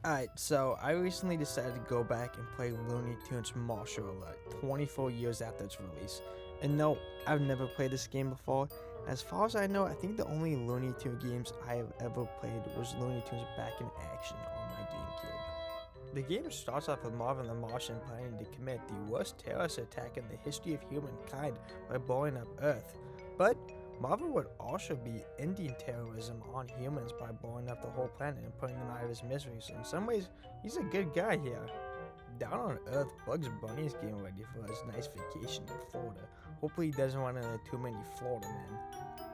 Alright, so I recently decided to go back and play Looney Tunes Martian Alert 24 years after its release. And no, I've never played this game before. As far as I know, I think the only Looney Tunes games I have ever played was Looney Tunes Back in Action on my GameCube. The game starts off with Marvin the Martian planning to commit the worst terrorist attack in the history of humankind by blowing up Earth. But Marvin would also be ending terrorism on humans by blowing up the whole planet and putting them out of his misery. So in some ways, he's a good guy here. Down on Earth, Bugs Bunny is getting ready for his nice vacation in Florida. Hopefully he doesn't run into too many Florida men.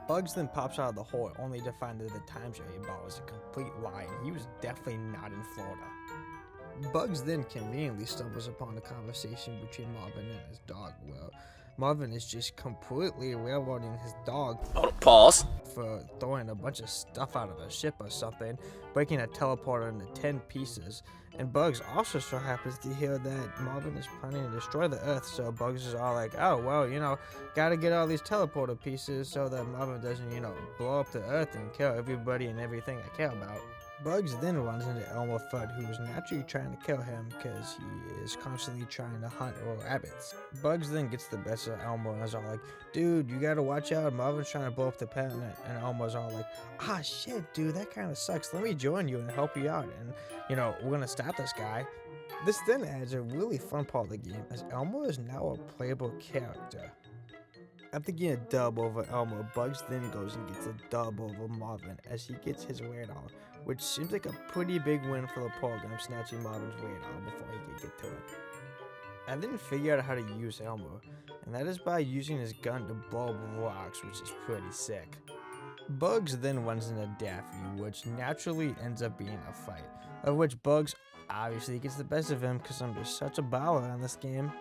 Bugs then pops out of the hole only to find that the timeshare he bought was a complete lie and he was definitely not in Florida. Bugs then conveniently stumbles upon a conversation between Marvin and his dog, where Marvin is just completely railroading his dog for throwing a bunch of stuff out of a ship or something, breaking a teleporter into 10 pieces. And Bugs also so happens to hear that Marvin is planning to destroy the Earth, so Bugs is all like, oh, well, gotta get all these teleporter pieces so that Marvin doesn't, blow up the Earth and kill everybody and everything I care about. Bugs then runs into Elmer Fudd, who is naturally trying to kill him because he is constantly trying to hunt rabbits. Bugs then gets the best of Elmer and is all like, dude, you gotta watch out, Marvin's trying to blow up the planet. And Elmer's all like, ah shit, dude, that kind of sucks, let me join you and help you out, and we're gonna stop this guy. This then adds a really fun part of the game, as Elmer is now a playable character. After getting a dub over Elmer, Bugs then goes and gets a dub over Marvin as he gets his radar, which seems like a pretty big win for the program, snatching Marvin's radar before he could get to it. I then figured out how to use Elmer, and that is by using his gun to blow up rocks, which is pretty sick. Bugs then runs into Daffy, which naturally ends up being a fight, of which Bugs obviously gets the best of him because I'm just such a baller in this game.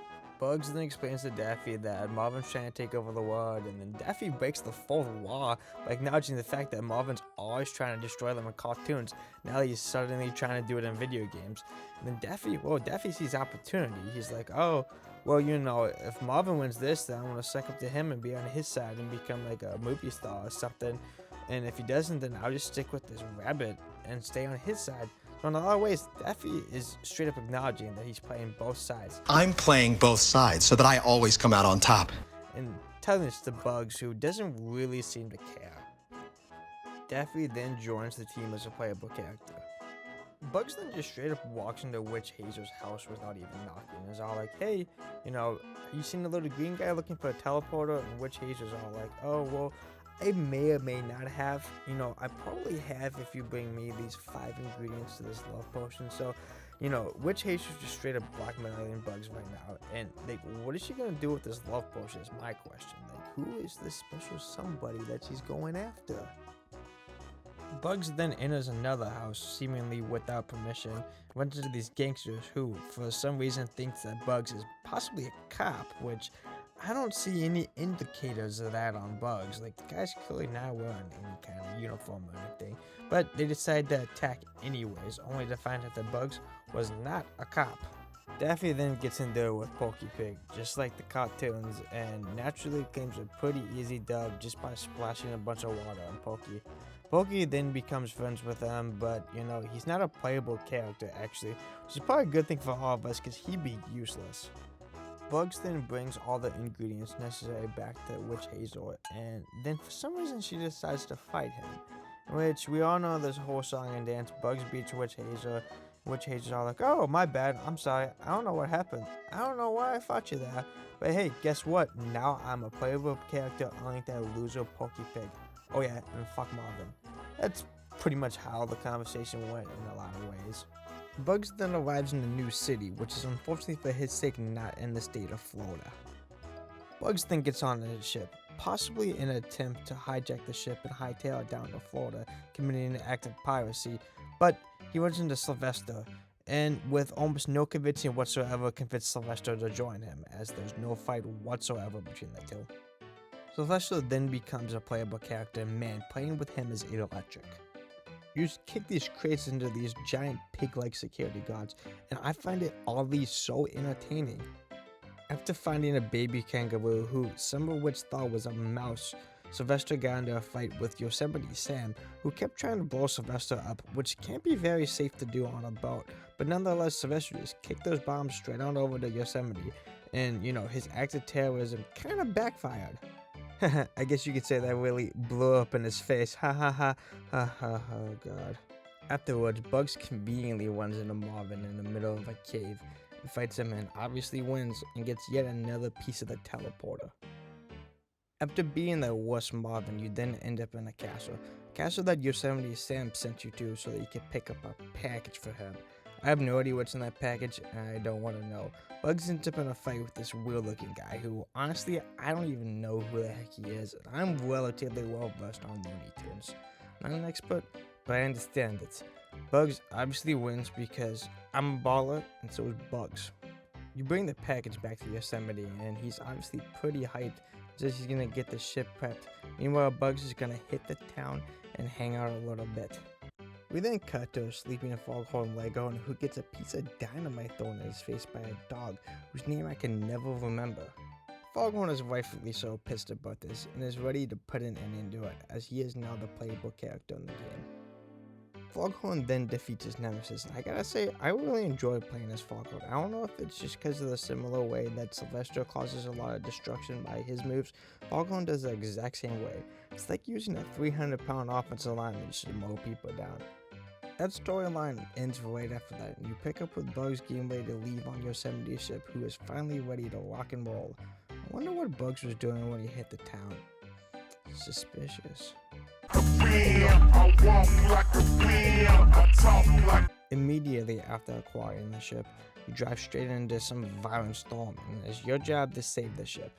Bugs then explains to Daffy that Marvin's trying to take over the world, and then Daffy breaks the fourth law by acknowledging the fact that Marvin's always trying to destroy them in cartoons. Now he's suddenly trying to do it in video games. And then Daffy sees opportunity. He's like, oh, well, if Marvin wins this, then I'm going to suck up to him and be on his side and become like a movie star or something. And if he doesn't, then I'll just stick with this rabbit and stay on his side. So in a lot of ways, Daffy is straight up acknowledging that he's playing both sides. I'm playing both sides so that I always come out on top. And telling this to Bugs, who doesn't really seem to care. Daffy then joins the team as a playable character. Bugs then just straight up walks into Witch Hazer's house without even knocking. And is all like, hey, you seen the little green guy looking for a teleporter? And Witch Hazer's all like, oh, well, I may or may not have. I probably have if you bring me these 5 ingredients to this love potion. So, Witch Hazer's just straight up blackmailing Bugs right now. And, what is she going to do with this love potion is my question. Who is this special somebody that she's going after? Bugs then enters another house, seemingly without permission, runs into these gangsters who, for some reason, thinks that Bugs is possibly a cop, which I don't see any indicators of that on Bugs. The guy's clearly not wearing any kind of uniform or anything. But they decide to attack anyways, only to find out that Bugs was not a cop. Daffy then gets in there with Porky Pig, just like the cartoons, and naturally claims a pretty easy dub just by splashing a bunch of water on Porky. Porky then becomes friends with him, but he's not a playable character actually, which is probably a good thing for all of us because he'd be useless. Bugs then brings all the ingredients necessary back to Witch Hazel, and then for some reason she decides to fight him. Which we all know this whole song and dance. Bugs beats Witch Hazel. Witch Hazel's all like, oh, my bad, I'm sorry, I don't know what happened. I don't know why I fought you there. But hey, guess what? Now I'm a playable character unlike that loser Porky Pig. Oh yeah, and fuck Marvin. That's pretty much how the conversation went in a lot of ways. Bugs then arrives in a new city, which is unfortunately for his sake not in the state of Florida. Bugs then gets on the ship, possibly in an attempt to hijack the ship and hightail it down to Florida, committing an act of piracy, but he runs into Sylvester, and with almost no convincing whatsoever convinced Sylvester to join him, as there's no fight whatsoever between the two. Sylvester then becomes a playable character, and man, playing with him is electric. You just kick these crates into these giant pig-like security guards, and I find it oddly so entertaining. After finding a baby kangaroo, who some of which thought was a mouse, Sylvester got into a fight with Yosemite Sam, who kept trying to blow Sylvester up, which can't be very safe to do on a boat. But nonetheless, Sylvester just kicked those bombs straight on over to Yosemite, and his act of terrorism kind of backfired. I guess you could say that really blew up in his face. Ha ha ha ha ha ha, oh god. Afterwards, Bugs conveniently runs into Marvin in the middle of a cave and fights him and obviously wins and gets yet another piece of the teleporter. After being the worst Marvin, you then end up in a castle that Yosemite Sam sent you to so that you could pick up a package for him. I have no idea what's in that package, and I don't want to know. Bugs ends up in a fight with this weird-looking guy who, honestly, I don't even know who the heck he is. I'm relatively well-versed on Looney Tunes. Not an expert, but I understand it. Bugs obviously wins because I'm a baller, and so is Bugs. You bring the package back to Yosemite, and he's obviously pretty hyped. Says he's gonna get the ship prepped. Meanwhile, Bugs is gonna hit the town and hang out a little bit. We then cut to a sleeping Foghorn Leghorn who gets a piece of dynamite thrown in his face by a dog whose name I can never remember. Foghorn is rightfully so pissed about this and is ready to put an end into it, as he is now the playable character in the game. Foghorn then defeats his nemesis, and I gotta say, I really enjoyed playing as Foghorn. I don't know if it's just because of the similar way that Sylvester causes a lot of destruction by his moves. Foghorn does the exact same way. It's like using a 300-pound offensive lineman just to mow people down. That storyline ends right after that, and you pick up with Bugs getting ready to leave on Yosemite's ship, who is finally ready to rock and roll. I wonder what Bugs was doing when he hit the town. Suspicious. Immediately after acquiring the ship, you drive straight into some violent storm, and it's your job to save the ship.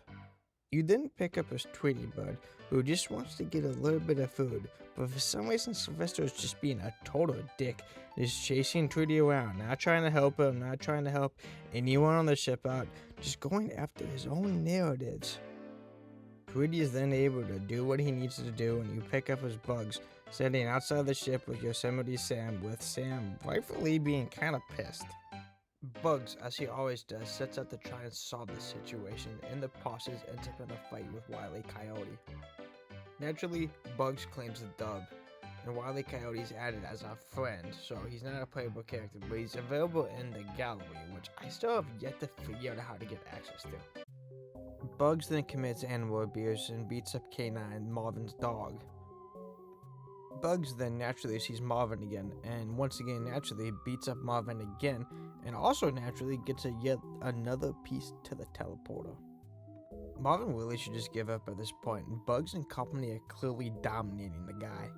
You then pick up his Tweety Bird, who just wants to get a little bit of food, but for some reason Sylvester is just being a total dick, just chasing Tweety around, not trying to help him, not trying to help anyone on the ship out, just going after his own narratives. Tweety is then able to do what he needs to do, and you pick up his Bugs, sitting outside the ship with Yosemite Sam, with Sam rightfully being kind of pissed. Bugs, as he always does, sets out to try and solve the situation, and in the process ends up in a fight with Wile E. Coyote. Naturally, Bugs claims the dub, and Wile E. Coyote is added as a friend, so he's not a playable character, but he's available in the gallery, which I still have yet to figure out how to get access to. Bugs then commits animal abuse and beats up K9, Marvin's dog. Bugs then naturally sees Marvin again, and once again naturally beats up Marvin again, and also naturally gets yet another piece to the teleporter. Marvin really should just give up at this point, and Bugs and company are clearly dominating the guy.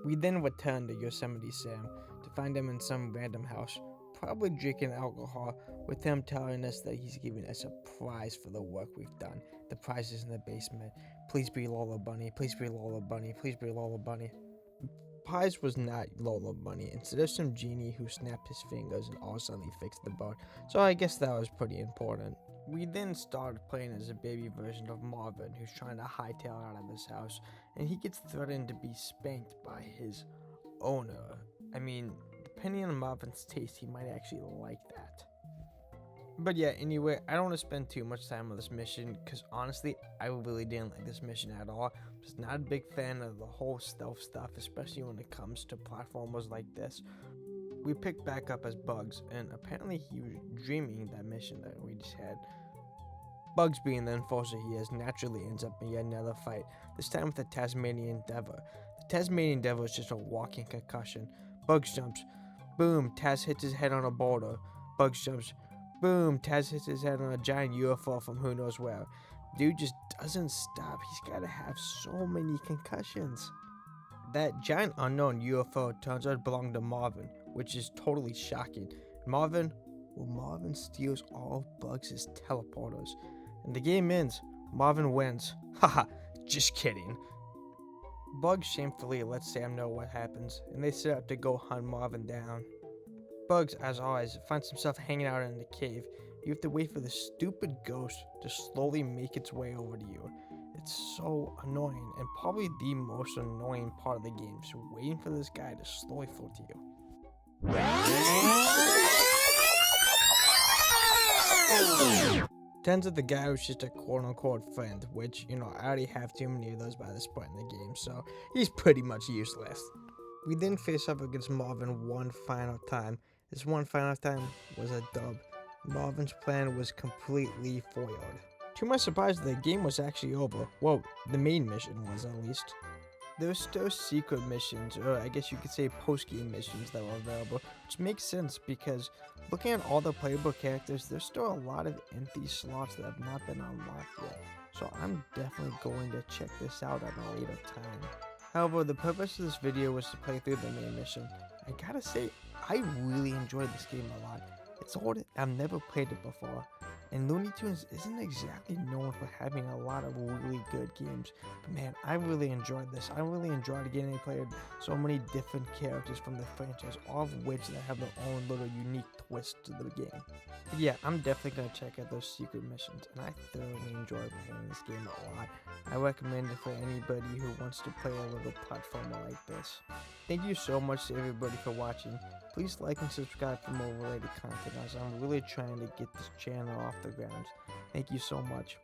We then return to Yosemite Sam to find him in some random house, probably drinking alcohol, with him telling us that he's giving us a prize for the work we've done. The prize is in the basement. Please be Lola Bunny, please be Lola Bunny, please be Lola Bunny. Prize was not Lola Bunny. Instead of some genie who snapped his fingers and all of a sudden fixed the boat. So I guess that was pretty important. We then started playing as a baby version of Marvin, who's trying to hightail out of his house, and he gets threatened to be spanked by his owner. I mean, depending on Marvin's taste, he might actually like that. But yeah, anyway, I don't want to spend too much time on this mission, because honestly, I really didn't like this mission at all. I'm just not a big fan of the whole stealth stuff, especially when it comes to platformers like this. We picked back up as Bugs, and apparently he was dreaming that mission that we just had. Bugs, being the enforcer he is, naturally ends up in yet another fight, this time with the Tasmanian Devil. The Tasmanian Devil is just a walking concussion. Bugs jumps. Boom, Taz hits his head on a boulder. Bugs jumps. Boom, Taz hits his head on a giant UFO from who knows where. Dude just doesn't stop. He's gotta have so many concussions. That giant unknown UFO turns out to belong to Marvin, which is totally shocking. Marvin steals all of Bugs' teleporters. And the game ends. Marvin wins. Haha, just kidding. Bugs shamefully lets Sam know what happens, and they set out to go hunt Marvin down. Bugs, as always, finds himself hanging out in the cave. You have to wait for the stupid ghost to slowly make its way over to you. It's so annoying, and probably the most annoying part of the game, so waiting for this guy to slowly float to you. Turns out the guy was just a quote-unquote friend, which, I already have too many of those by this point in the game, so he's pretty much useless. We then face up against Marvin one final time. This one final time was a dub. Marvin's plan was completely foiled. To my surprise, the game was actually over. Well, the main mission was, at least. There were still secret missions, or I guess you could say post-game missions that were available, which makes sense because looking at all the playable characters, there's still a lot of empty slots that have not been unlocked yet. So I'm definitely going to check this out at a later time. However, the purpose of this video was to play through the main mission. I gotta say, I really enjoyed this game a lot. It's old, I've never played it before, and Looney Tunes isn't exactly known for having a lot of really good games. But man, I really enjoyed this. I really enjoyed getting to play so many different characters from the franchise, all of which that have their own little unique twist to the game. But yeah, I'm definitely going to check out those secret missions, and I thoroughly enjoyed playing this game a lot. I recommend it for anybody who wants to play a little platformer like this. Thank you so much to everybody for watching. Please like and subscribe for more related content, as I'm really trying to get this channel off the ground. Thank you so much.